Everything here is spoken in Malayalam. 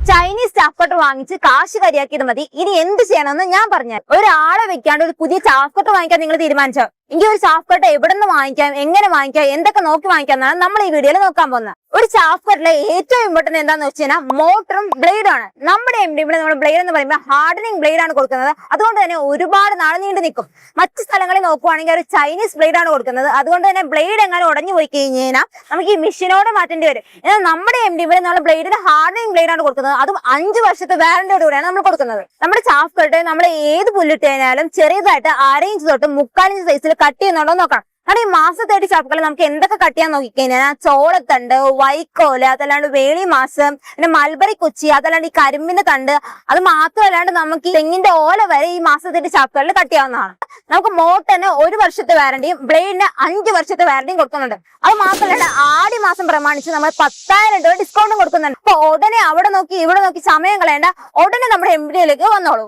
ചൈനീസ് ചാഫ് കട്ടർ വാങ്ങിച്ച് കാശ് കരിയാക്കിയത് മതി. ഇനി എന്ത് ചെയ്യണമെന്ന് ഞാൻ പറഞ്ഞാൽ, ഒരാളെ വെക്കാണ്ട് ഒരു പുതിയ ചാഫ് കട്ടർ വാങ്ങിക്കാൻ നിങ്ങൾ തീരുമാനിച്ചോ? എങ്കിൽ ഒരു ചാഫ് കട്ടർ എവിടെ നിന്ന് വാങ്ങിക്കാം, എങ്ങനെ വാങ്ങിക്കാം, എന്തൊക്കെ നോക്കി വാങ്ങിക്കാം എന്നാണ് നമ്മൾ ഈ വീഡിയോയിൽ നോക്കാൻ പോകുന്നത്. ഒരു ചാഫ് കട്ടറിലെ ഏറ്റവും ഇമ്പോർട്ടന്റ് എന്താണെന്ന് വെച്ച് കഴിഞ്ഞാൽ മോട്ടറും ബ്ലേഡും ആണ്. നമ്മുടെ ഇവിടെ നമ്മൾ ബ്ലേഡ് എന്ന് പറയുമ്പോൾ ഹാർഡനിങ് ബ്ലേഡ് ആണ് കൊടുക്കുന്നത്. അതുകൊണ്ട് തന്നെ ഒരുപാട് നാൾ നീണ്ടു നിൽക്കും. മറ്റു സ്ഥലങ്ങളിൽ നോക്കുവാണെങ്കിൽ ഒരു ചൈനീസ് ബ്ലേഡ് ആണ് കൊടുക്കുന്നത്. അതുകൊണ്ട് തന്നെ ബ്ലേഡ് എങ്ങനെ ഉടഞ്ഞു പോയി കഴിഞ്ഞാൽ നമുക്ക് ഈ മെഷീനോട് മാറ്റേണ്ടി വരും. എന്നാൽ നമ്മുടെ ഇവിടെ നമ്മൾ ബ്ലേഡിന് ഹാർഡനിങ് ബ്ലേഡ് ആണ് കൊടുക്കുന്നത്. അതും 5 വർഷത്തെ വാറന്റിയോടുകൂടിയാണ് നമ്മൾ കൊടുക്കുന്നത്. നമ്മുടെ ചാഫ് കട്ടർ നമ്മൾ ഏത് പുല്ലിട്ട് കഴിഞ്ഞാലും ചെറിയതായിട്ട് 1/2 ഇഞ്ച് തൊട്ട് 3/4 ഇഞ്ച് സൈസിൽ കട്ട് ചെയ്യുന്നുണ്ടോ നോക്കണം. കാരണം ഈ മാസത്തേടി ചാപ്പുകൾ നമുക്ക് എന്തൊക്കെ കട്ട് ചെയ്യാൻ നോക്കിക്കഴിഞ്ഞാൽ ചോളത്തണ്ട്, വൈക്കോല്, അതല്ലാണ്ട് വേളി മാസം, പിന്നെ മൽബറി കുച്ചി, അതല്ലാണ്ട് ഈ കരിമ്പിന്റെ തണ്ട്, അത് മാത്രമല്ലാണ്ട് നമുക്ക് തെങ്ങിന്റെ ഓല വരെ ഈ മാസത്തേടി ചാപ്പുകളിൽ കട്ട് ചെയ്യാവുന്നതാണ്. നമുക്ക് മോട്ടറിന് 1 വർഷത്തെ വാറന്റിയും ബ്ലേഡിന് 5 വർഷത്തെ വാറന്റിയും കൊടുക്കുന്നുണ്ട്. അത് മാത്രമല്ല ആടി മാസം പ്രമാണിച്ച് നമ്മൾ 10,000 രൂപ ഡിസ്കൗണ്ടും കൊടുക്കുന്നുണ്ട്. അപ്പൊ ഉടനെ അവിടെ നോക്കി ഇവിടെ നോക്കി സമയം കളയേണ്ട, ഉടനെ നമ്മുടെ MDയിലേക്ക് വന്നോളൂ.